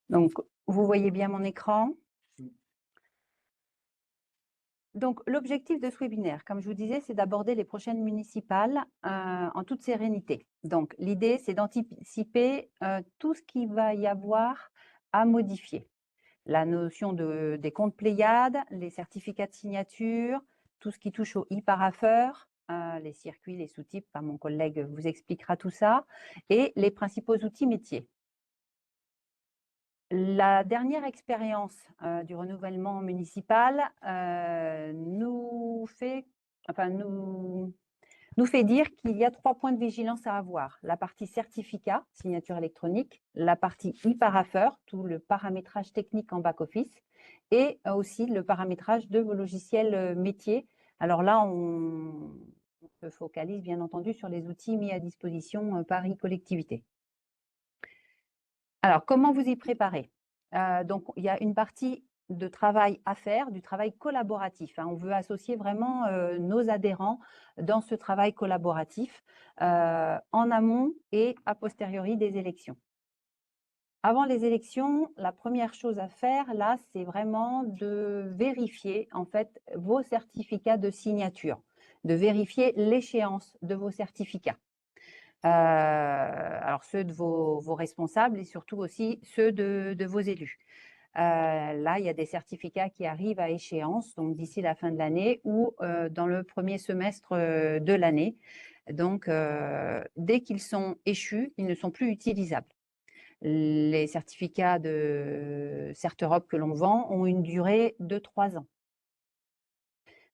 Donc, vous voyez bien mon écran. Donc, l'objectif de ce webinaire, comme je vous disais, c'est d'aborder les prochaines municipales en toute sérénité. Donc, l'idée, c'est d'anticiper tout ce qu'il va y avoir à modifier. La notion des comptes Pléiades, les certificats de signature, tout ce qui touche au e-parapheur, les circuits, les sous-types, mon collègue vous expliquera tout ça, et les principaux outils métiers. La dernière expérience du renouvellement municipal nous fait dire qu'il y a 3 points de vigilance à avoir. La partie certificat, signature électronique, la partie e-parapheur, tout le paramétrage technique en back-office, et aussi le paramétrage de vos logiciels métiers. Alors là, on se focalise bien entendu sur les outils mis à disposition par e-collectivité. Alors, comment vous y préparer? Donc, il y a une partie de travail à faire, du travail collaboratif. On veut associer vraiment nos adhérents dans ce travail collaboratif en amont et a posteriori des élections. Avant les élections, la première chose à faire, là, c'est vraiment de vérifier en fait vos certificats de signature, de vérifier l'échéance de vos certificats. Alors ceux de vos responsables et surtout aussi ceux de vos élus. Là, il y a des certificats qui arrivent à échéance, donc d'ici la fin de l'année ou dans le premier semestre de l'année. Donc, dès qu'ils sont échus, ils ne sont plus utilisables. Les certificats de CertEurope que l'on vend ont une durée de 3 ans.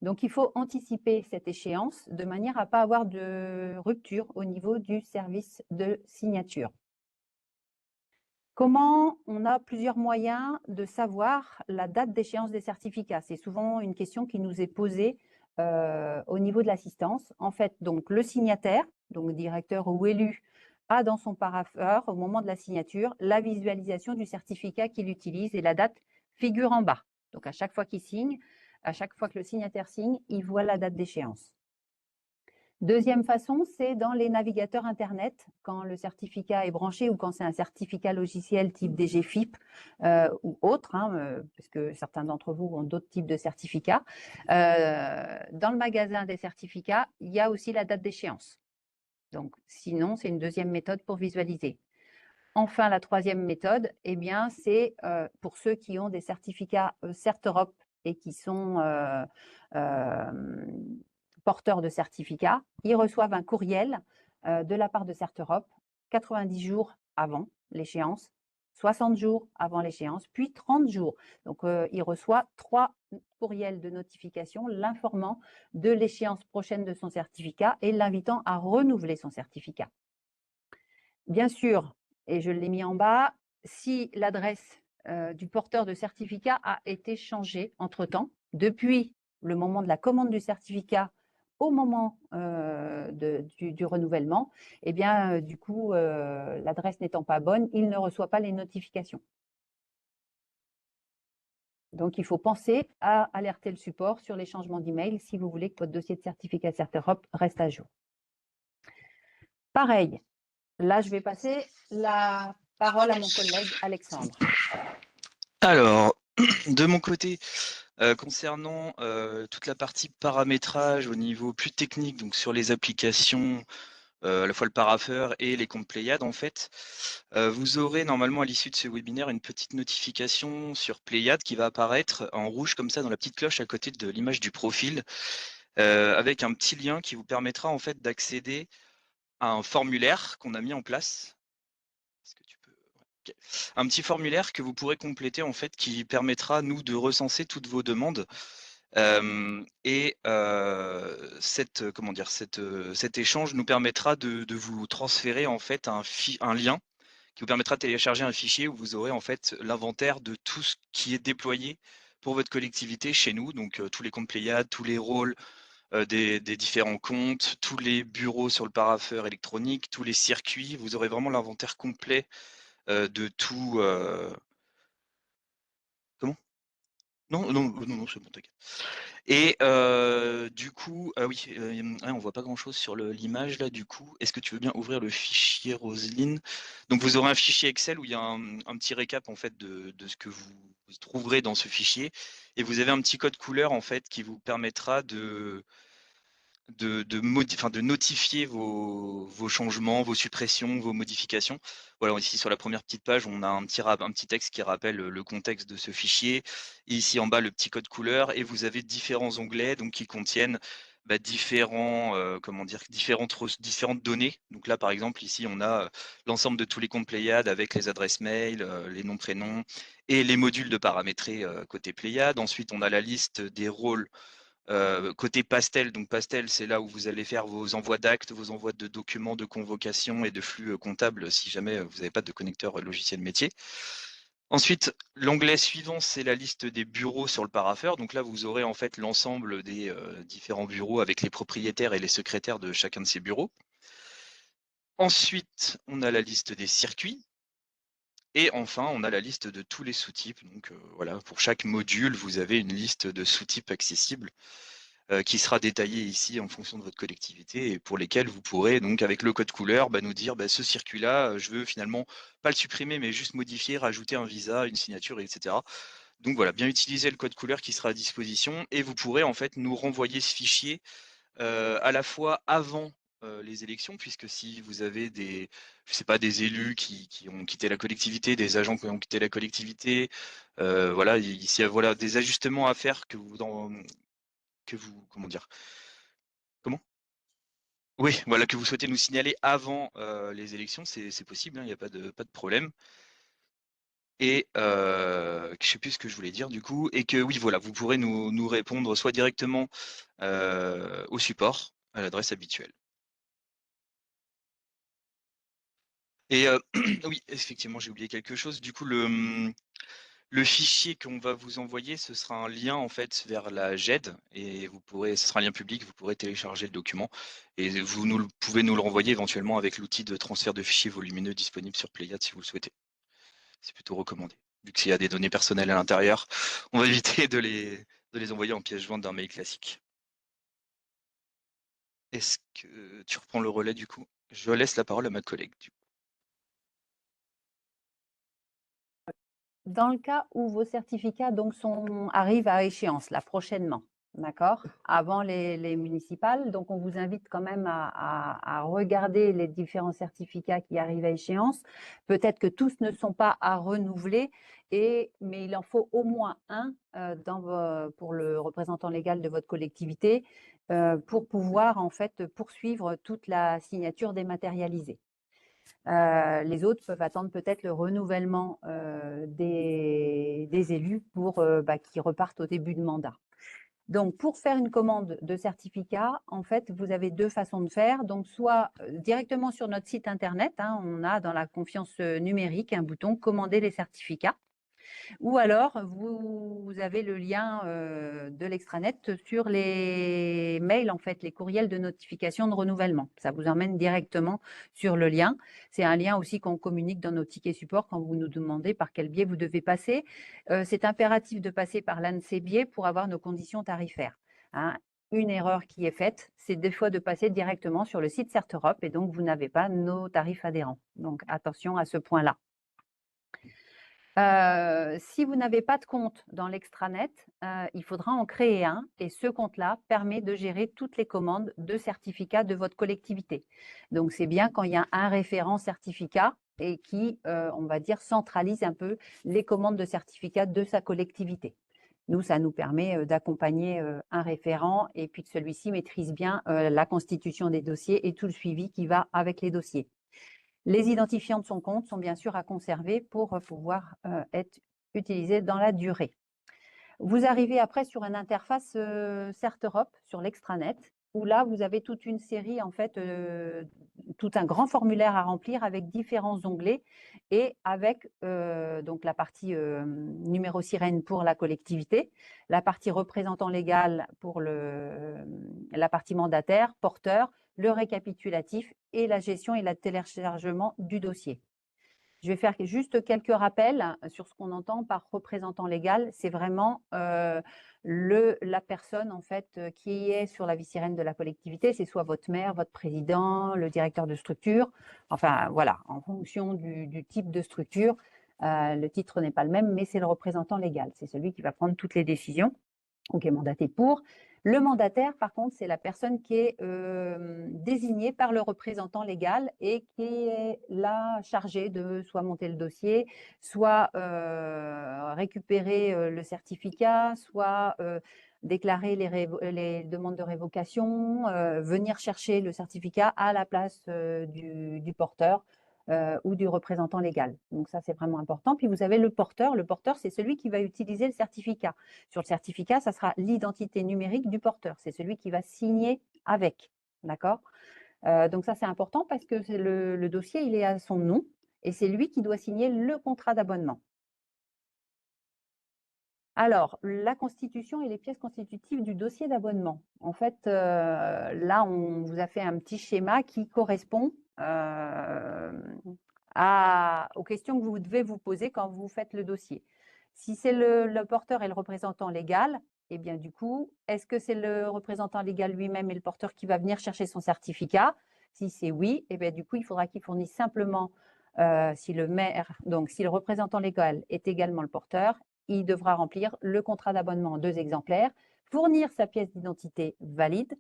Donc, il faut anticiper cette échéance de manière à ne pas avoir de rupture au niveau du service de signature. Comment on a plusieurs moyens de savoir la date d'échéance des certificats? C'est souvent une question qui nous est posée au niveau de l'assistance. En fait, donc le signataire, donc directeur ou élu, a dans son parapheur, au moment de la signature, la visualisation du certificat qu'il utilise et la date figure en bas. Donc à chaque fois qu'il signe, à chaque fois que le signataire signe, il voit la date d'échéance. Deuxième façon, c'est dans les navigateurs Internet, quand le certificat est branché ou quand c'est un certificat logiciel type DGFIP ou autre, parce que certains d'entre vous ont d'autres types de certificats. Dans le magasin des certificats, il y a aussi la date d'échéance. Donc, sinon, c'est une deuxième méthode pour visualiser. Enfin, la troisième méthode, c'est pour ceux qui ont des certificats CertEurope et qui sont porteurs de certificats, ils reçoivent un courriel de la part de CertEurope 90 jours avant l'échéance, 60 jours avant l'échéance, puis 30 jours. Donc, il reçoit 3 courriels de notification l'informant de l'échéance prochaine de son certificat et l'invitant à renouveler son certificat. Bien sûr, et je l'ai mis en bas, si l'adresse du porteur de certificat a été changée entre-temps, depuis le moment de la commande du certificat au moment du renouvellement, du coup, l'adresse n'étant pas bonne, il ne reçoit pas les notifications. Donc, il faut penser à alerter le support sur les changements d'email si vous voulez que votre dossier de certificat CertEurope reste à jour. Pareil, là, je vais passer la parole à mon collègue Alexandre. Alors, de mon côté, concernant toute la partie paramétrage au niveau plus technique, donc sur les applications, à la fois le parapheur et les comptes Pléiades, en fait, vous aurez normalement à l'issue de ce webinaire une petite notification sur Pléiades qui va apparaître en rouge comme ça dans la petite cloche à côté de l'image du profil, avec un petit lien qui vous permettra en fait d'accéder à un formulaire qu'on a mis en place. Est-ce que tu peux... Okay. Un petit formulaire que vous pourrez compléter en fait qui permettra nous de recenser toutes vos demandes cet échange nous permettra de vous transférer en fait un lien qui vous permettra de télécharger un fichier où vous aurez en fait l'inventaire de tout ce qui est déployé pour votre collectivité chez nous, donc tous les comptes Pléiades, tous les rôles des différents comptes, tous les bureaux sur le parapheur électronique, tous les circuits. Vous aurez vraiment l'inventaire complet de tout. Comment ? Non, non, non, non, c'est bon, t'inquiète. Et du coup, ah oui, ouais, on voit pas grand-chose sur l'image là, du coup. Est-ce que tu veux bien ouvrir le fichier Roselyne? Donc vous aurez un fichier Excel où il y a un petit récap en fait de ce que vous trouverez dans ce fichier. Et vous avez un petit code couleur en fait qui vous permettra de notifier vos changements, vos suppressions, vos modifications. Voilà, ici sur la première petite page, on a un petit texte qui rappelle le contexte de ce fichier. Et ici en bas, le petit code couleur. Et vous avez différents onglets donc, qui contiennent différentes données. Donc là, par exemple, ici, on a l'ensemble de tous les comptes Pléiade avec les adresses mail, les noms, prénoms et les modules de paramétrer côté Pléiade. Ensuite, on a la liste des rôles côté Pastel. Donc Pastel, c'est là où vous allez faire vos envois d'actes, vos envois de documents, de convocation et de flux comptables si jamais vous n'avez pas de connecteur logiciel métier. Ensuite, l'onglet suivant, c'est la liste des bureaux sur le parapheur. Donc là, vous aurez en fait l'ensemble des différents bureaux avec les propriétaires et les secrétaires de chacun de ces bureaux. Ensuite, on a la liste des circuits. Et enfin, on a la liste de tous les sous-types. Donc voilà, pour chaque module, vous avez une liste de sous-types accessibles qui sera détaillée ici en fonction de votre collectivité et pour lesquels vous pourrez donc avec le code couleur nous dire ce circuit-là, je veux finalement pas le supprimer mais juste modifier, rajouter un visa, une signature, etc. Donc voilà, bien utiliser le code couleur qui sera à disposition et vous pourrez en fait nous renvoyer ce fichier à la fois avant les élections, puisque si vous avez je sais pas, des élus qui ont quitté la collectivité, des agents qui ont quitté la collectivité, voilà, s'il y a voilà, des ajustements à faire comment dire, comment? Oui, voilà, que vous souhaitez nous signaler avant les élections, c'est possible, hein, il n'y a pas de problème. Et je sais plus ce que je voulais dire du coup, et que oui, voilà, vous pourrez nous répondre soit directement au support, à l'adresse habituelle. Et oui, effectivement, j'ai oublié quelque chose. Du coup, le fichier qu'on va vous envoyer, ce sera un lien en fait vers la GED et ce sera un lien public, vous pourrez télécharger le document et pouvez nous le renvoyer éventuellement avec l'outil de transfert de fichiers volumineux disponible sur Pléiade si vous le souhaitez. C'est plutôt recommandé. Vu qu'il y a des données personnelles à l'intérieur, on va éviter de les envoyer en pièce jointe d'un mail classique. Est-ce que tu reprends le relais du coup? Je laisse la parole à ma collègue. Dans le cas où vos certificats donc arrivent à échéance là prochainement, d'accord, avant les municipales, donc on vous invite quand même à regarder les différents certificats qui arrivent à échéance. Peut-être que tous ne sont pas à renouveler, mais il en faut au moins un pour le représentant légal de votre collectivité pour pouvoir en fait poursuivre toute la signature dématérialisée. Les autres peuvent attendre peut-être le renouvellement des élus pour qui repartent au début de mandat. Donc, pour faire une commande de certificat, en fait, vous avez deux façons de faire. Donc, soit directement sur notre site internet, hein, on a dans la confiance numérique un bouton commander les certificats. Ou alors, vous avez le lien de l'extranet sur les mails, en fait, les courriels de notification de renouvellement. Ça vous emmène directement sur le lien. C'est un lien aussi qu'on communique dans nos tickets support quand vous nous demandez par quel biais vous devez passer. C'est impératif de passer par l'un de ces biais pour avoir nos conditions tarifaires. Hein. Une erreur qui est faite, c'est des fois de passer directement sur le site CertEurope et donc vous n'avez pas nos tarifs adhérents. Donc attention à ce point-là. Si vous n'avez pas de compte dans l'extranet, il faudra en créer un et ce compte-là permet de gérer toutes les commandes de certificats de votre collectivité. Donc, c'est bien quand il y a un référent certificat et qui, on va dire, centralise un peu les commandes de certificats de sa collectivité. Nous, ça nous permet d'accompagner un référent et puis que celui-ci maîtrise bien la constitution des dossiers et tout le suivi qui va avec les dossiers. Les identifiants de son compte sont bien sûr à conserver pour pouvoir être utilisés dans la durée. Vous arrivez après sur une interface CertEurope sur l'extranet où là, vous avez toute une série, en fait, tout un grand formulaire à remplir avec différents onglets et avec donc la partie numéro sirène pour la collectivité, la partie représentant légal pour la partie mandataire, porteur, le récapitulatif et la gestion et le téléchargement du dossier. Je vais faire juste quelques rappels sur ce qu'on entend par représentant légal. C'est vraiment la personne en fait qui est sur la vie sirène de la collectivité. C'est soit votre maire, votre président, le directeur de structure. Enfin voilà, en fonction du type de structure, le titre n'est pas le même, mais c'est le représentant légal. C'est celui qui va prendre toutes les décisions ou qui est mandaté pour. Le mandataire, par contre, c'est la personne qui est désignée par le représentant légal et qui est là chargée de soit monter le dossier, soit récupérer le certificat, soit déclarer les demandes de révocation, venir chercher le certificat à la place du porteur ou du représentant légal. Donc ça, c'est vraiment important. Puis vous avez le porteur. Le porteur, c'est celui qui va utiliser le certificat. Sur le certificat, ça sera l'identité numérique du porteur. C'est celui qui va signer avec. D'accord? Donc ça, c'est important parce que le dossier, il est à son nom et c'est lui qui doit signer le contrat d'abonnement. Alors, la constitution et les pièces constitutives du dossier d'abonnement. En fait, là, on vous a fait un petit schéma qui correspond aux questions que vous devez vous poser quand vous faites le dossier. Si c'est le porteur et le représentant légal, eh bien du coup, est-ce que c'est le représentant légal lui-même et le porteur qui va venir chercher son certificat? Si c'est oui, eh bien du coup, il faudra qu'il fournisse simplement, si le maire, donc si le représentant légal est également le porteur, il devra remplir le contrat d'abonnement en 2 exemplaires, fournir sa pièce d'identité valide.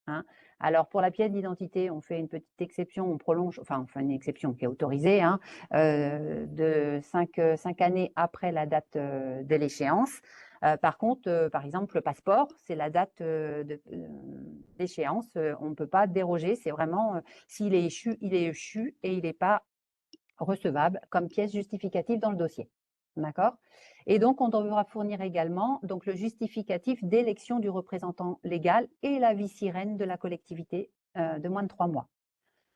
Hein. Alors, pour la pièce d'identité, on fait une petite exception, on prolonge, enfin, on fait une exception qui est autorisée, hein, de 5 années après la date de l'échéance. Par contre, par exemple, le passeport, c'est la date d'échéance. On ne peut pas déroger. C'est vraiment, s'il est échu, il est échu et il n'est pas recevable comme pièce justificative dans le dossier. D'accord? Et donc, on devra fournir également donc, le justificatif d'élection du représentant légal et la vie sirène de la collectivité de moins de 3 mois.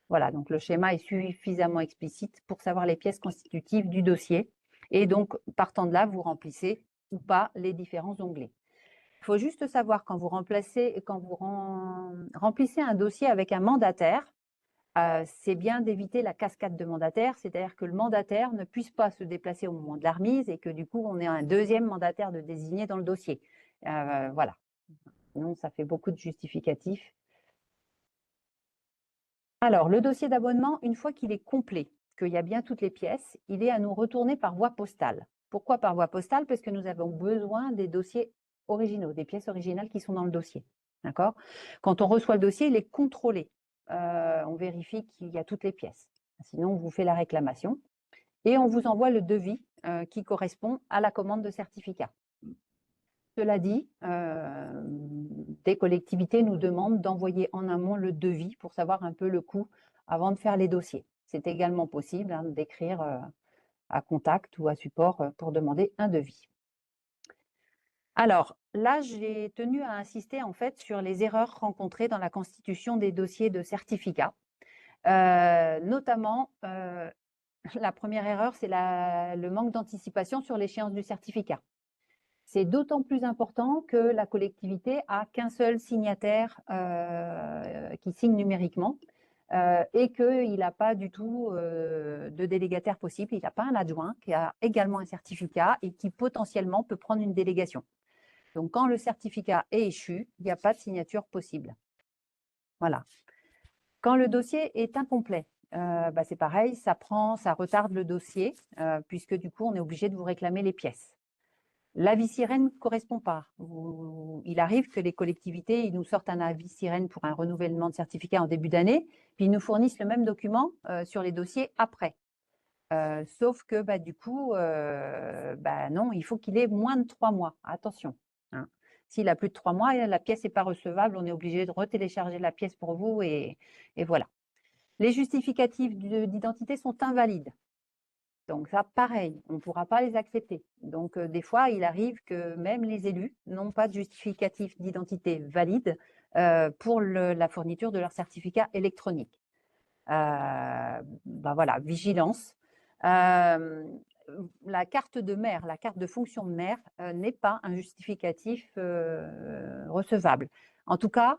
Voilà, donc le schéma est suffisamment explicite pour savoir les pièces constitutives du dossier. Et donc, partant de là, vous remplissez ou pas les différents onglets. Il faut juste savoir quand vous remplissez un dossier avec un mandataire, c'est bien d'éviter la cascade de mandataires, c'est-à-dire que le mandataire ne puisse pas se déplacer au moment de la remise et que du coup, on ait un deuxième mandataire de désigner dans le dossier. Voilà. Sinon, ça fait beaucoup de justificatifs. Alors, le dossier d'abonnement, une fois qu'il est complet, qu'il y a bien toutes les pièces, il est à nous retourner par voie postale. Pourquoi par voie postale? Parce que nous avons besoin des dossiers originaux, des pièces originales qui sont dans le dossier. D'accord? Quand on reçoit le dossier, il est contrôlé. On vérifie qu'il y a toutes les pièces. Sinon, on vous fait la réclamation et on vous envoie le devis qui correspond à la commande de certificat. Cela dit, des collectivités nous demandent d'envoyer en amont le devis pour savoir un peu le coût avant de faire les dossiers. C'est également possible d'écrire à contact ou à support pour demander un devis. Alors là, j'ai tenu à insister en fait sur les erreurs rencontrées dans la constitution des dossiers de certificats. Notamment, la première erreur, c'est le manque d'anticipation sur l'échéance du certificat. C'est d'autant plus important que la collectivité a qu'un seul signataire qui signe numériquement et qu'il n'a pas du tout de délégataire possible. Il n'a pas un adjoint qui a également un certificat et qui potentiellement peut prendre une délégation. Donc, quand le certificat est échu, il n'y a pas de signature possible. Voilà. Quand le dossier est incomplet, c'est pareil, ça retarde le dossier, puisque du coup, on est obligé de vous réclamer les pièces. L'avis sirène ne correspond pas. Il arrive que les collectivités ils nous sortent un avis sirène pour un renouvellement de certificat en début d'année, puis ils nous fournissent le même document sur les dossiers après. Sauf que du coup, non, il faut qu'il ait moins de 3 mois. Attention. Hein. S'il a plus de 3 mois, la pièce n'est pas recevable, on est obligé de retélécharger la pièce pour vous et voilà. Les justificatifs d'identité sont invalides. Donc ça, pareil, on ne pourra pas les accepter. Donc des fois, il arrive que même les élus n'ont pas de justificatif d'identité valide pour la fourniture de leur certificat électronique. Voilà, vigilance. La carte de maire, la carte de fonction de maire n'est pas un justificatif recevable. En tout cas,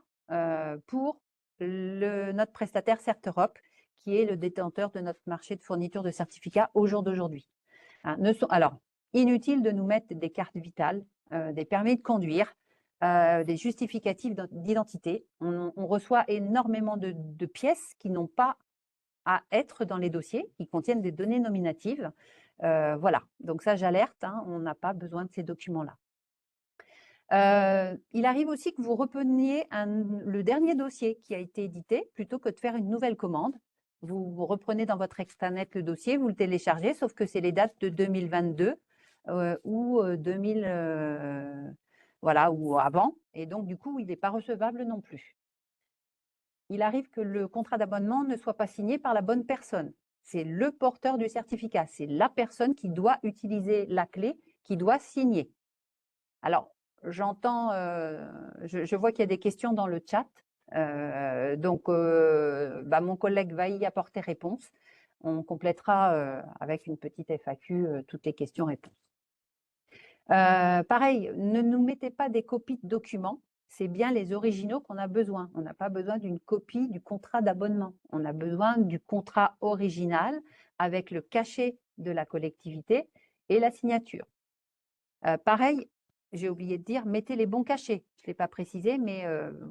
pour notre prestataire CertEurope, qui est le détenteur de notre marché de fourniture de certificats au jour d'aujourd'hui. Hein, alors, inutile de nous mettre des cartes vitales, des permis de conduire, des justificatifs d'identité. On reçoit énormément de pièces qui n'ont pas à être dans les dossiers, qui contiennent des données nominatives. Voilà, donc ça j'alerte, hein, on n'a pas besoin de ces documents-là. Il arrive aussi que vous repreniez le dernier dossier qui a été édité plutôt que de faire une nouvelle commande. Vous reprenez dans votre extranet le dossier, vous le téléchargez, sauf que c'est les dates de 2022 ou 2000, voilà, ou avant. Et donc, du coup, il n'est pas recevable non plus. Il arrive que le contrat d'abonnement ne soit pas signé par la bonne personne. C'est le porteur du certificat. C'est la personne qui doit utiliser la clé, qui doit signer. Alors, j'entends, je vois qu'il y a des questions dans le chat. Donc, mon collègue va y apporter réponse. On complétera avec une petite FAQ toutes les questions-réponses. Pareil, ne nous mettez pas des copies de documents. C'est bien les originaux qu'on a besoin. On n'a pas besoin d'une copie du contrat d'abonnement. On a besoin du contrat original avec le cachet de la collectivité et la signature. Pareil, j'ai oublié de dire, mettez les bons cachets. Je ne l'ai pas précisé, mais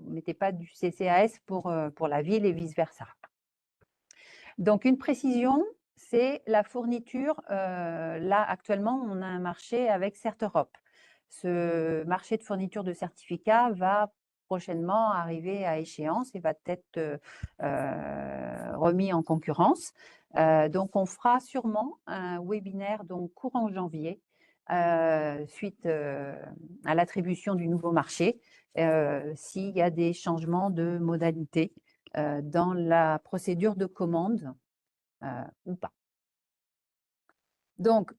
mettez pas du CCAS pour la ville et vice-versa. Donc, une précision, c'est la fourniture. Là, actuellement, on a un marché avec CertEurope. Ce marché de fourniture de certificats va prochainement arriver à échéance et va être remis en concurrence. Donc, on fera sûrement un webinaire donc, courant janvier suite à l'attribution du nouveau marché, s'il y a des changements de modalité dans la procédure de commande ou pas. Donc,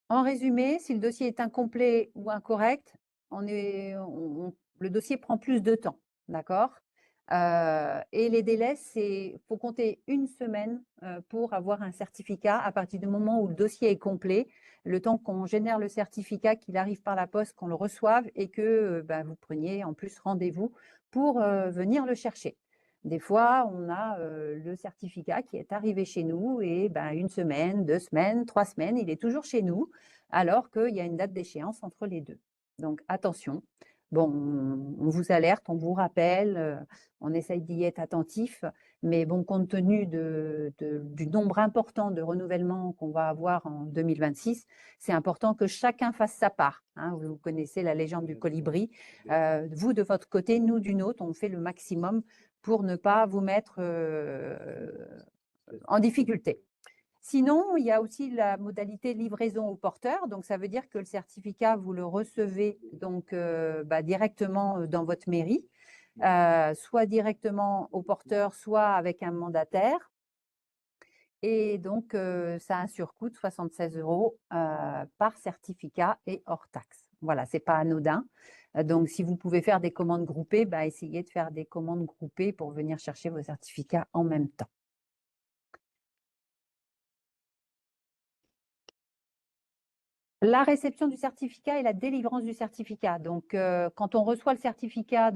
en résumé, si le dossier est incomplet ou incorrect, le dossier prend plus de temps, d'accord? Et les délais, il faut compter une semaine pour avoir un certificat à partir du moment où le dossier est complet, le temps qu'on génère le certificat, qu'il arrive par la poste, qu'on le reçoive et que vous preniez en plus rendez-vous pour venir le chercher. Des fois, on a le certificat qui est arrivé chez nous et une semaine, 2 semaines, 3 semaines, il est toujours chez nous alors qu'il y a une date d'échéance entre les deux. Donc, attention. Bon, on vous alerte, on vous rappelle, on essaye d'y être attentif, mais bon, compte tenu du nombre important de renouvellements qu'on va avoir en 2026, c'est important que chacun fasse sa part. Hein. Vous connaissez la légende du colibri. Vous, de votre côté, nous, du nôtre, on fait le maximum pour ne pas vous mettre en difficulté. Sinon, il y a aussi la modalité livraison au porteur. Donc, ça veut dire que le certificat, vous le recevez donc, directement dans votre mairie, soit directement au porteur, soit avec un mandataire. Et donc, ça a un surcoût de 76 € par certificat et hors taxe. Voilà, ce n'est pas anodin. Donc, si vous pouvez faire des commandes groupées, essayez de faire des commandes groupées pour venir chercher vos certificats en même temps. La réception du certificat et la délivrance du certificat. Donc, quand on reçoit le certificat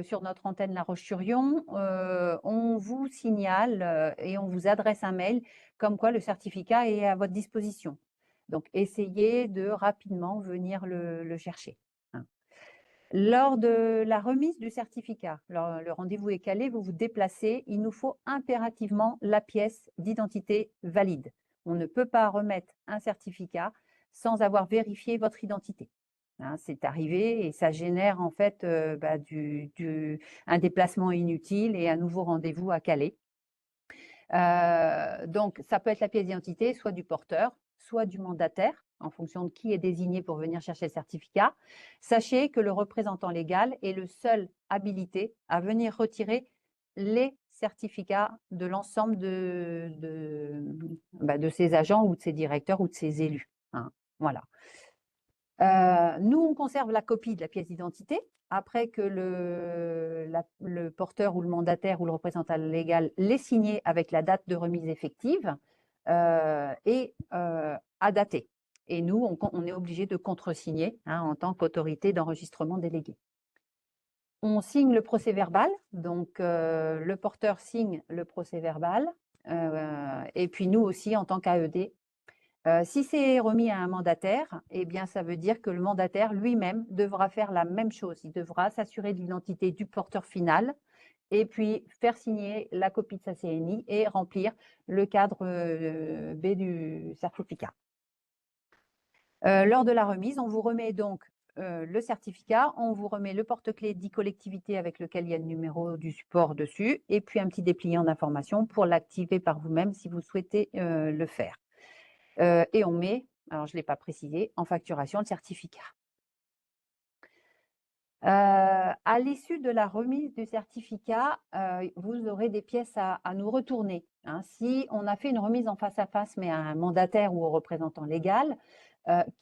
sur notre antenne La Roche-sur-Yon, on vous signale et on vous adresse un mail comme quoi le certificat est à votre disposition. Donc, essayez de rapidement venir le chercher. Hein. Lors de la remise du certificat, le rendez-vous est calé, vous vous déplacez, il nous faut impérativement la pièce d'identité valide. On ne peut pas remettre un certificat sans avoir vérifié votre identité. Hein, c'est arrivé et ça génère en fait un déplacement inutile et un nouveau rendez-vous à caler. Donc, ça peut être la pièce d'identité, soit du porteur, soit du mandataire, en fonction de qui est désigné pour venir chercher le certificat. Sachez que le représentant légal est le seul habilité à venir retirer les certificats de l'ensemble de ses agents ou de ses directeurs ou de ses élus. Hein, voilà. Nous, on conserve la copie de la pièce d'identité après que le porteur ou le mandataire ou le représentant légal l'ait signé avec la date de remise effective et à dater. Et nous, on est obligé de contresigner en tant qu'autorité d'enregistrement déléguée. On signe le procès-verbal, donc le porteur signe le procès-verbal et puis nous aussi en tant qu'AED. Si c'est remis à un mandataire, eh bien, ça veut dire que le mandataire lui-même devra faire la même chose. Il devra s'assurer de l'identité du porteur final et puis faire signer la copie de sa CNI et remplir le cadre B du certificat. Lors de la remise, on vous remet donc le certificat, on vous remet le porte-clés d'e-collectivité avec lequel il y a le numéro du support dessus et puis un petit dépliant d'information pour l'activer par vous-même si vous souhaitez le faire. Et on met, alors je ne l'ai pas précisé, en facturation le certificat. À l'issue de la remise du certificat, vous aurez des pièces à nous retourner. Hein. Si on a fait une remise en face à face, mais à un mandataire ou au représentant légal,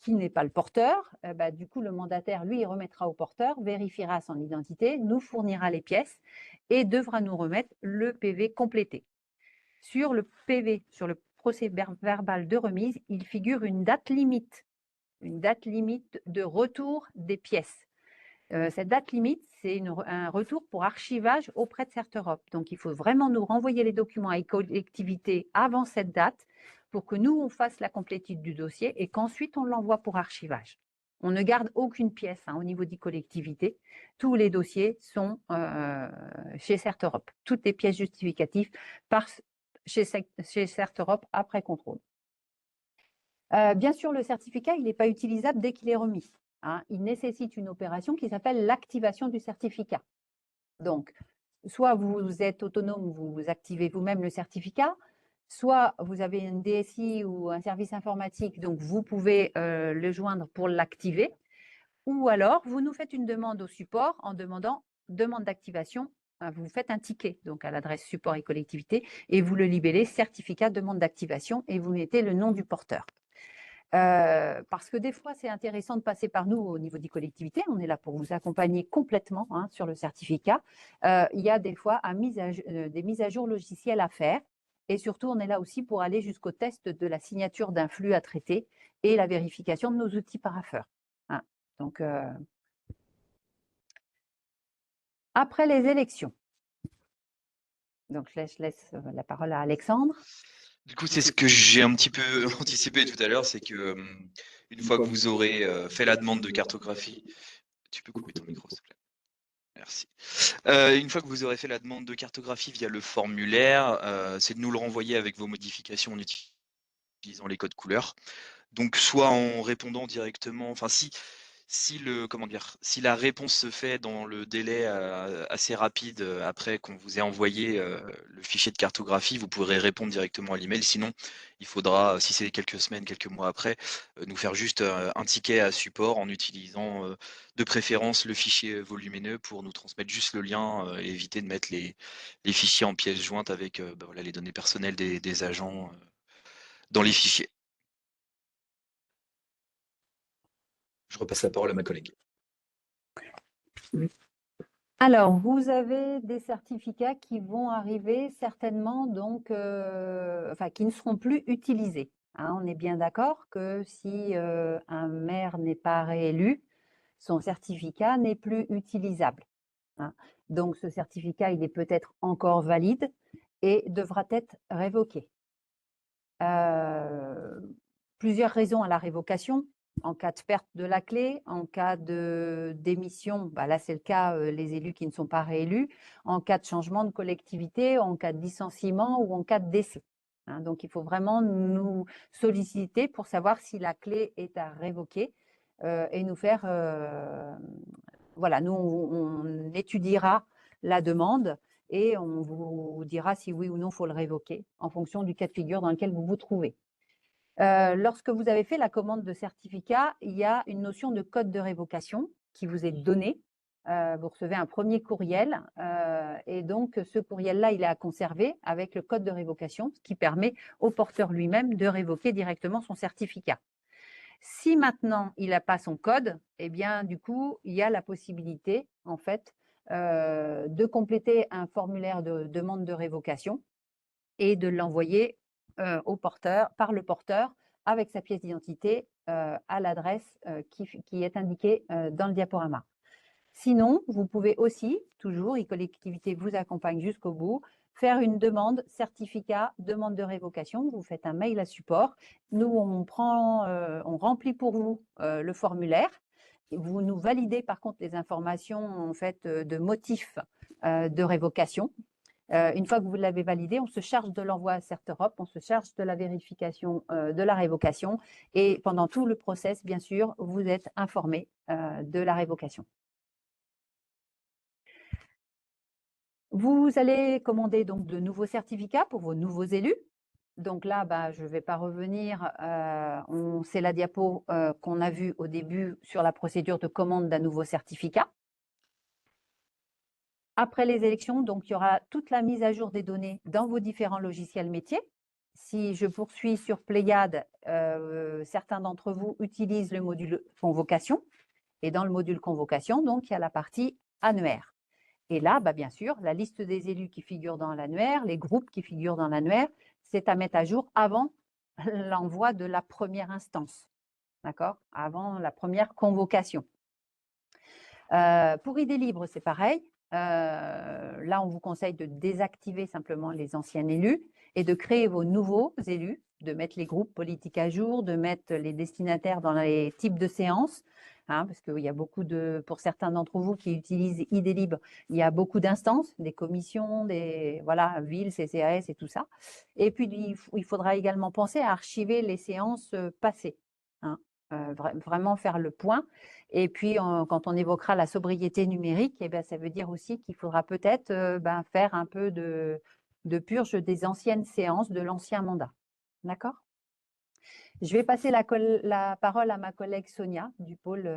qui n'est pas le porteur, du coup, le mandataire, lui, il remettra au porteur, vérifiera son identité, nous fournira les pièces et devra nous remettre le PV complété. Sur le PV, sur le procès-verbal de remise, il figure une date limite de retour des pièces. Cette date limite, c'est un retour pour archivage auprès de CertEurope. Donc, il faut vraiment nous renvoyer les documents à e-collectivité avant cette date pour que nous, on fasse la complétude du dossier et qu'ensuite, on l'envoie pour archivage. On ne garde aucune pièce au niveau d'e-collectivité. Tous les dossiers sont chez CertEurope. Toutes les pièces justificatives chez CertEurope après contrôle. Bien sûr, le certificat, il n'est pas utilisable dès qu'il est remis. Hein. Il nécessite une opération qui s'appelle l'activation du certificat. Donc, soit vous êtes autonome, vous activez vous-même le certificat, soit vous avez une DSI ou un service informatique, donc vous pouvez le joindre pour l'activer, ou alors vous nous faites une demande au support en demandant demande d'activation. Vous faites un ticket donc à l'adresse support et collectivité et vous le libellez certificat demande d'activation et vous mettez le nom du porteur. Parce que des fois, c'est intéressant de passer par nous au niveau des collectivités. On est là pour vous accompagner complètement sur le certificat. Il y a des fois des mises à jour logicielles à faire. Et surtout, on est là aussi pour aller jusqu'au test de la signature d'un flux à traiter et la vérification de nos outils parapheurs. Hein. Donc, après les élections. Donc, je laisse la parole à Alexandre. Du coup, c'est ce que j'ai un petit peu anticipé tout à l'heure, c'est que une fois que vous aurez fait la demande de cartographie, tu peux couper ton micro, s'il te plaît. Merci. Une fois que vous aurez fait la demande de cartographie via le formulaire, c'est de nous le renvoyer avec vos modifications en utilisant les codes couleurs. Donc, soit en répondant directement, enfin si la réponse se fait dans le délai assez rapide après qu'on vous ait envoyé le fichier de cartographie, vous pourrez répondre directement à l'email. Sinon, il faudra, si c'est quelques semaines, quelques mois après, nous faire juste un ticket à support en utilisant de préférence le fichier volumineux pour nous transmettre juste le lien et éviter de mettre les fichiers en pièces jointes avec les données personnelles des agents dans les fichiers. Je repasse la parole à ma collègue. Alors, vous avez des certificats qui vont arriver certainement, donc, qui ne seront plus utilisés. Hein. On est bien d'accord que si un maire n'est pas réélu, son certificat n'est plus utilisable. Hein. Donc, ce certificat, il est peut-être encore valide et devra être révoqué. Plusieurs raisons à la révocation. En cas de perte de la clé, en cas de démission, là c'est le cas, les élus qui ne sont pas réélus, en cas de changement de collectivité, en cas de licenciement ou en cas de décès. Hein, donc il faut vraiment nous solliciter pour savoir si la clé est à révoquer et nous faire, nous on étudiera la demande et on vous dira si oui ou non il faut le révoquer en fonction du cas de figure dans lequel vous vous trouvez. Lorsque vous avez fait la commande de certificat, il y a une notion de code de révocation qui vous est donné. Vous recevez un premier courriel et donc ce courriel-là, il est à conserver avec le code de révocation, ce qui permet au porteur lui-même de révoquer directement son certificat. Si maintenant il n'a pas son code, eh bien du coup, il y a la possibilité en fait de compléter un formulaire de demande de révocation et de l'envoyer au porteur, par le porteur, avec sa pièce d'identité à l'adresse qui est indiquée dans le diaporama. Sinon, vous pouvez aussi, toujours, e-collectivité vous accompagne jusqu'au bout, faire une demande, certificat, demande de révocation. Vous faites un mail à support. Nous, on remplit pour vous le formulaire. Vous nous validez par contre les informations en fait de motifs de révocation. Une fois que vous l'avez validé, on se charge de l'envoi à CertEurope, on se charge de la vérification de la révocation et pendant tout le process, bien sûr, vous êtes informé de la révocation. Vous allez commander donc de nouveaux certificats pour vos nouveaux élus. Donc là, je ne vais pas revenir. C'est la diapo qu'on a vue au début sur la procédure de commande d'un nouveau certificat. Après les élections, donc, il y aura toute la mise à jour des données dans vos différents logiciels métiers. Si je poursuis sur Pléiade, certains d'entre vous utilisent le module convocation. Et dans le module convocation, donc, il y a la partie annuaire. Et là, bien sûr, la liste des élus qui figurent dans l'annuaire, les groupes qui figurent dans l'annuaire, c'est à mettre à jour avant l'envoi de la première instance, d'accord? Avant la première convocation. Pour idée libre, c'est pareil. Là, on vous conseille de désactiver simplement les anciens élus et de créer vos nouveaux élus, de mettre les groupes politiques à jour, de mettre les destinataires dans les types de séances, parce qu'il y a beaucoup pour certains d'entre vous qui utilisent idée libre, il y a beaucoup d'instances, des commissions, villes, CCAS et tout ça. Et puis, il faudra également penser à archiver les séances passées, vraiment faire le point. Et puis, quand on évoquera la sobriété numérique, ça veut dire aussi qu'il faudra peut-être faire un peu de purge des anciennes séances de l'ancien mandat. D'accord? Je vais passer la parole à ma collègue Sonia du pôle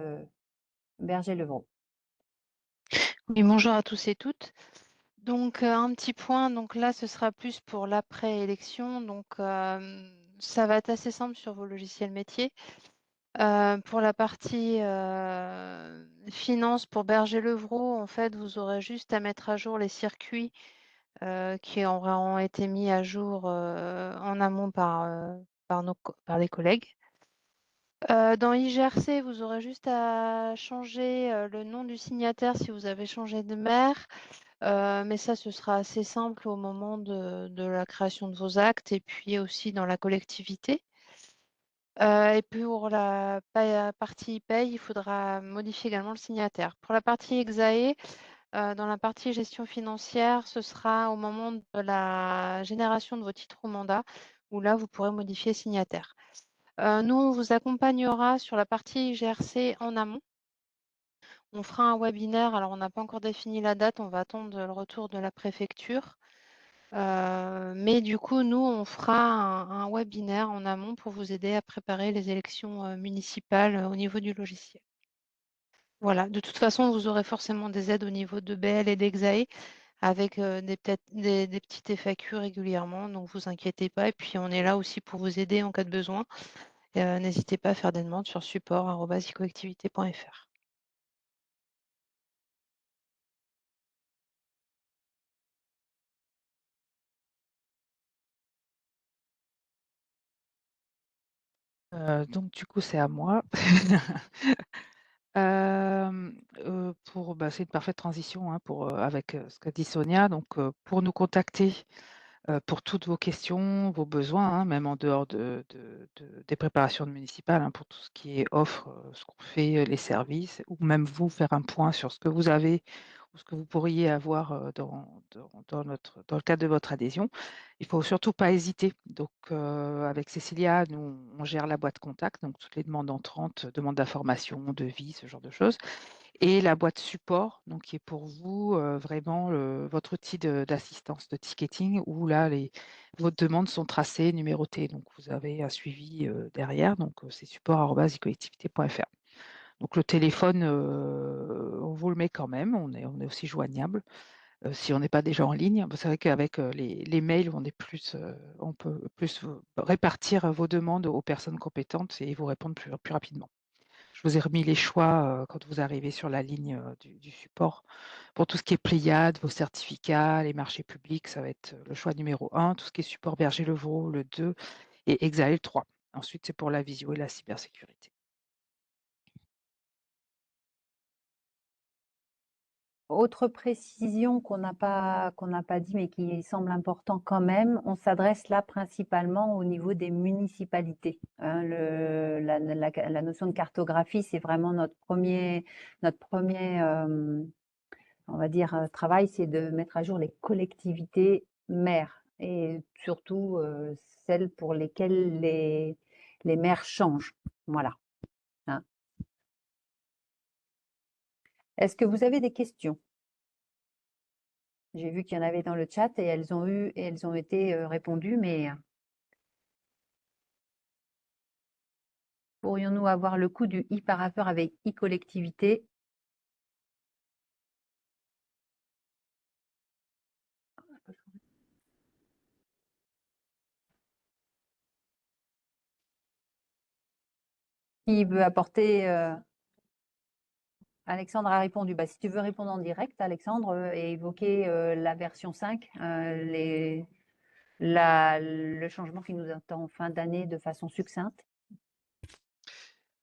Berger-Levrault. Oui, bonjour à tous et toutes. Donc, un petit point. Donc là, ce sera plus pour l'après-élection. Donc, ça va être assez simple sur vos logiciels métiers. Pour la partie finance pour Berger-Levrault, en fait, vous aurez juste à mettre à jour les circuits qui auront été mis à jour en amont par les collègues. Dans IGRC, vous aurez juste à changer le nom du signataire si vous avez changé de maire. Mais ça, ce sera assez simple au moment de la création de vos actes et puis aussi dans la collectivité. Et pour la partie paye, il faudra modifier également le signataire. Pour la partie Exae, dans la partie gestion financière, ce sera au moment de la génération de vos titres au mandat, où là, vous pourrez modifier signataire. Nous, on vous accompagnera sur la partie IGRC en amont. On fera un webinaire. Alors, on n'a pas encore défini la date. On va attendre le retour de la préfecture. Mais du coup, nous, on fera un webinaire en amont pour vous aider à préparer les élections municipales au niveau du logiciel. Voilà. De toute façon, vous aurez forcément des aides au niveau de BL et d'Exae avec des petites FAQ régulièrement. Donc, vous inquiétez pas. Et puis, on est là aussi pour vous aider en cas de besoin. N'hésitez pas à faire des demandes sur support@icoactivité.fr. Donc du coup, c'est à moi. C'est une parfaite transition avec ce qu'a dit Sonia. Donc, pour nous contacter pour toutes vos questions, vos besoins, même en dehors des préparations municipales, pour tout ce qui est offre, ce qu'on fait, les services, ou même vous faire un point sur ce que vous avez ou ce que vous pourriez avoir dans le cadre de votre adhésion. Il ne faut surtout pas hésiter. Donc, avec Cécilia, nous, on gère la boîte contact, donc toutes les demandes entrantes, demandes d'information, devis, ce genre de choses. Et la boîte support, donc qui est pour vous vraiment votre outil d'assistance de ticketing, où là, vos demandes sont tracées, numérotées. Donc, vous avez un suivi derrière. Donc, c'est support@icollectivité.fr. Donc, le téléphone, on vous le met quand même. On est aussi joignable si on n'est pas déjà en ligne. Vous savez qu'avec les mails, on peut plus répartir vos demandes aux personnes compétentes et vous répondre plus rapidement. Je vous ai remis les choix quand vous arrivez sur la ligne du support. Pour tout ce qui est Pléiade, vos certificats, les marchés publics, ça va être le choix numéro 1. Tout ce qui est support Berger-Levrault, le 2 et Exae, le 3. Ensuite, c'est pour la visio et la cybersécurité. Autre précision qu'on n'a pas dit, mais qui semble important quand même, on s'adresse là principalement au niveau des municipalités. Hein. La notion de cartographie, c'est vraiment notre premier on va dire, travail, c'est de mettre à jour les collectivités maires et surtout celles pour lesquelles les maires changent. Voilà. Hein. Est-ce que vous avez des questions? J'ai vu qu'il y en avait dans le chat et elles ont été répondues, mais pourrions-nous avoir le coût du e-parapheur avec e-collectivité? Qui veut apporter Alexandre a répondu. Bah, si tu veux répondre en direct, Alexandre, et évoquer la version 5, le changement qui nous attend en fin d'année de façon succincte.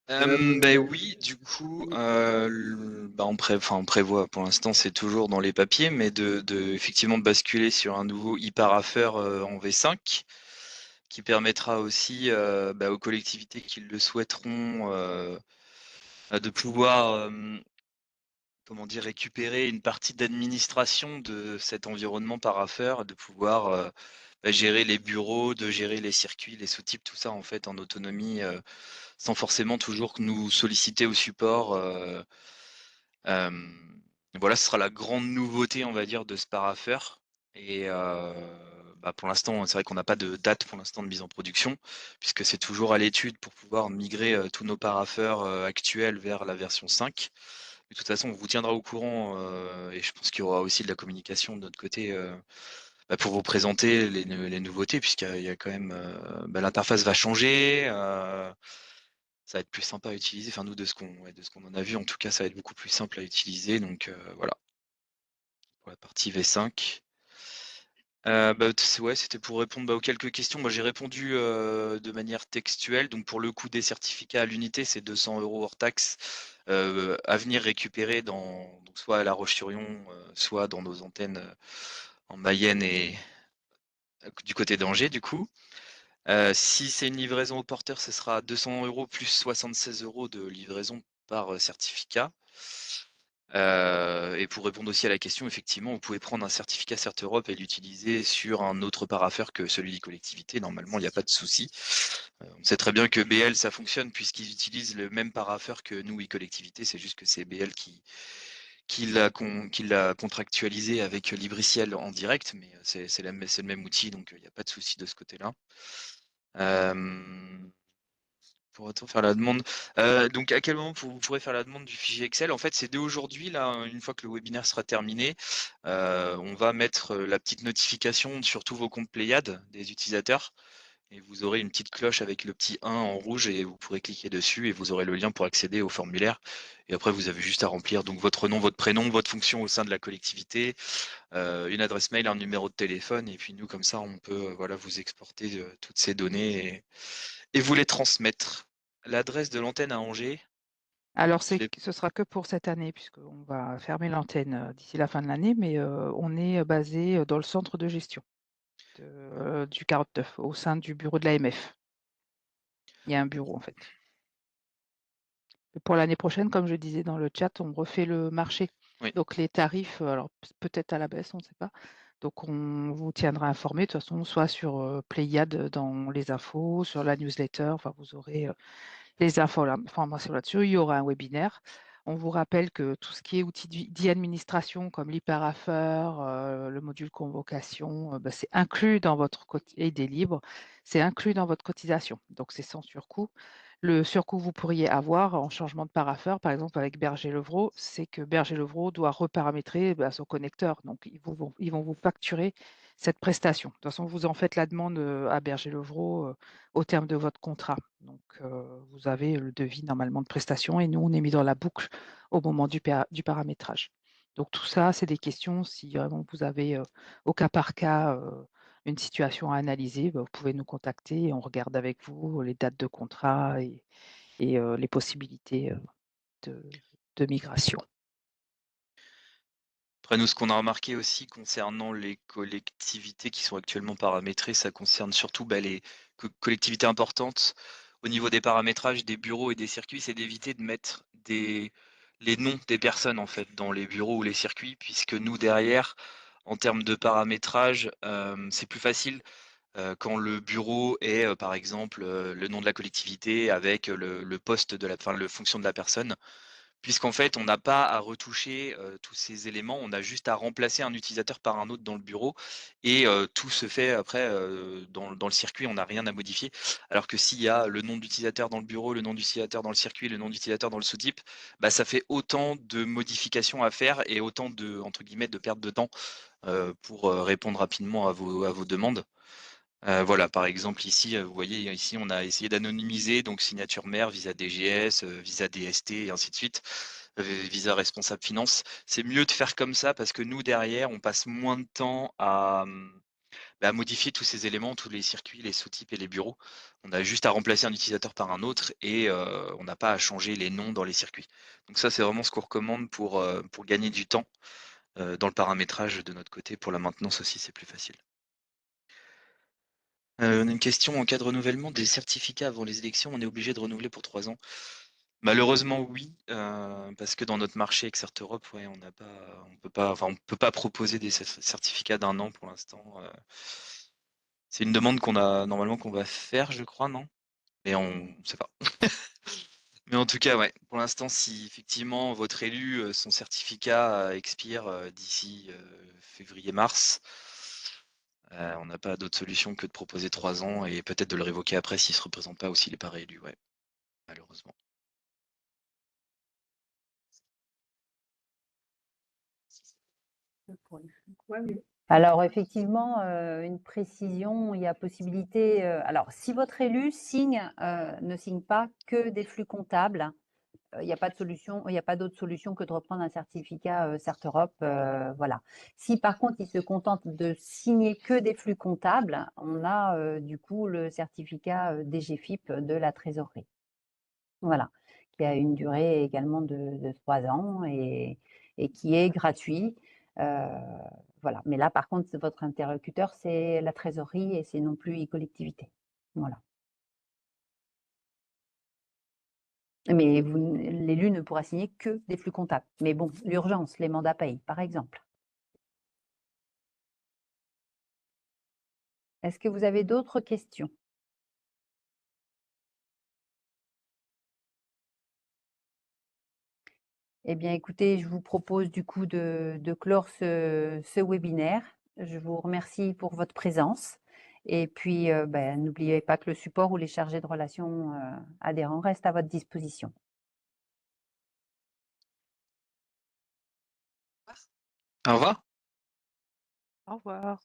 Ben oui, du coup, on prévoit, pour l'instant, c'est toujours dans les papiers, mais effectivement de basculer sur un nouveau e-parapheur en V5, qui permettra aussi aux collectivités qui le souhaiteront de pouvoir comment dire, récupérer une partie d'administration de cet environnement parapheur, de pouvoir gérer les bureaux, de gérer les circuits, les sous-types, tout ça en fait en autonomie, sans forcément toujours nous solliciter au support. Voilà, ce sera la grande nouveauté, on va dire, de ce parapheur. Et pour l'instant, c'est vrai qu'on n'a pas de date pour l'instant de mise en production, puisque c'est toujours à l'étude pour pouvoir migrer tous nos parapheurs actuels vers la version 5. De toute façon, on vous tiendra au courant et je pense qu'il y aura aussi de la communication de notre côté pour vous présenter les nouveautés, puisqu'il y a quand même l'interface va changer, ça va être plus sympa à utiliser. Enfin, nous, de ce qu'on en a vu, en tout cas, ça va être beaucoup plus simple à utiliser. Donc voilà, pour la partie V5. Ouais, c'était pour répondre aux quelques questions. Moi, j'ai répondu de manière textuelle. Donc, pour le coût des certificats à l'unité, c'est 200 € hors taxe à venir récupérer donc soit à La Roche-sur-Yon, soit dans nos antennes en Mayenne et du côté d'Angers, du coup. Si c'est une livraison au porteur, ce sera 200 € plus 76 € de livraison par certificat. Et pour répondre aussi à la question, effectivement, vous pouvez prendre un certificat Cert Europe et l'utiliser sur un autre parapheur que celui des collectivités. Normalement, il n'y a pas de souci. On sait très bien que BL, ça fonctionne puisqu'ils utilisent le même parapheur que nous, e-collectivités. C'est juste que c'est BL qui l'a contractualisé avec Libriciel en direct, mais c'est le même outil, donc il n'y a pas de souci de ce côté-là. Pour autant faire la demande. Donc à quel moment vous pourrez faire la demande du fichier Excel? En fait, c'est dès aujourd'hui, là, une fois que le webinaire sera terminé, on va mettre la petite notification sur tous vos comptes Pléiade des utilisateurs. Et vous aurez une petite cloche avec le petit 1 en rouge et vous pourrez cliquer dessus et vous aurez le lien pour accéder au formulaire. Et après, vous avez juste à remplir donc votre nom, votre prénom, votre fonction au sein de la collectivité, une adresse mail, un numéro de téléphone. Et puis nous, comme ça, on peut voilà, vous exporter toutes ces données et vous les transmettre. L'adresse de l'antenne à Angers, Alors, je l'ai- ce sera que pour cette année, puisqu'on va fermer l'antenne d'ici la fin de l'année, mais on est basé dans le centre de gestion du 49, au sein du bureau de l'AMF. Il y a un bureau, en fait. Et pour l'année prochaine, comme je disais dans le chat, on refait le marché. oui. Donc, les tarifs, alors peut-être à la baisse, on ne sait pas. Donc, on vous tiendra informé, de toute façon, soit sur Pléiade dans les infos, sur la newsletter, enfin, vous aurez les informations là-dessus. Il y aura un webinaire. On vous rappelle que tout ce qui est outils d'e-administration comme l'e-parapheur, le module convocation, c'est inclus dans votre et des libres, c'est inclus dans votre cotisation. Donc, c'est sans surcoût. Le surcoût que vous pourriez avoir en changement de parapheur, par exemple avec Berger-Levrault, c'est que Berger-Levrault doit reparamétrer son connecteur. Donc, ils vont vous facturer cette prestation. De toute façon, vous en faites la demande à Berger-Levrault au terme de votre contrat. Donc, vous avez le devis normalement de prestation et nous, on est mis dans la boucle au moment du paramétrage. Donc, tout ça, c'est des questions. Si vraiment vous avez au cas par cas une situation à analyser, vous pouvez nous contacter et on regarde avec vous les dates de contrat et les possibilités de migration. Après, nous, ce qu'on a remarqué aussi concernant les collectivités qui sont actuellement paramétrées, ça concerne surtout les collectivités importantes. Au niveau des paramétrages des bureaux et des circuits, c'est d'éviter de mettre les noms des personnes en fait dans les bureaux ou les circuits, puisque nous, derrière, en termes de paramétrage, c'est plus facile quand le bureau est, par exemple, le nom de la collectivité avec le poste de le fonction de la personne. Puisqu'en fait, on n'a pas à retoucher, tous ces éléments, on a juste à remplacer un utilisateur par un autre dans le bureau et tout se fait après, dans le circuit, on n'a rien à modifier. Alors que s'il y a le nom d'utilisateur dans le bureau, le nom d'utilisateur dans le circuit, le nom d'utilisateur dans le sous-type, bah, ça fait autant de modifications à faire et autant de, entre guillemets, «de perte de temps», pour, répondre rapidement à vos demandes. Voilà, par exemple ici, vous voyez ici on a essayé d'anonymiser donc signature mère, visa DGS, visa DST et ainsi de suite, visa responsable finance. C'est mieux de faire comme ça parce que nous derrière, on passe moins de temps à, à modifier tous ces éléments, tous les circuits, les sous-types et les bureaux. On a juste à remplacer un utilisateur par un autre et on n'a pas à changer les noms dans les circuits. Donc ça, c'est vraiment ce qu'on recommande pour gagner du temps, dans le paramétrage de notre côté. Pour la maintenance aussi, c'est plus facile. On a une question: en cas de renouvellement des certificats avant les élections, on est obligé de renouveler pour 3 ans? Malheureusement oui, parce que dans notre marché Exert Europe, ouais, on peut pas proposer des certificats d'1 an pour l'instant, c'est une demande qu'on va faire, je crois, non? Mais on sait pas. Mais en tout cas, ouais, pour l'instant, si effectivement votre élu, son certificat, expire, d'ici, février-mars, on n'a pas d'autre solution que de proposer 3 ans et peut-être de le révoquer après s'il se représente pas ou s'il est pas réélu, ouais, malheureusement. Alors effectivement, une précision, il y a possibilité, alors si votre élu ne signe pas que des flux comptables, il n'y a pas de solution, il n'y a pas d'autre solution que de reprendre un certificat, Cert Europe, voilà. Si par contre il se contente de signer que des flux comptables, on a, du coup le certificat, DGFiP de la trésorerie. Voilà, qui a une durée également de 3 ans et qui est gratuit. Voilà, mais là par contre votre interlocuteur, c'est la trésorerie et c'est non plus e-collectivité. Voilà. Mais l'élu ne pourra signer que des flux comptables. Mais bon, l'urgence, les mandats payent, par exemple. Est-ce que vous avez d'autres questions? Eh bien, écoutez, je vous propose du coup de clore ce webinaire. Je vous remercie pour votre présence. Et puis, n'oubliez pas que le support ou les chargés de relations adhérents restent à votre disposition. Au revoir. Au revoir.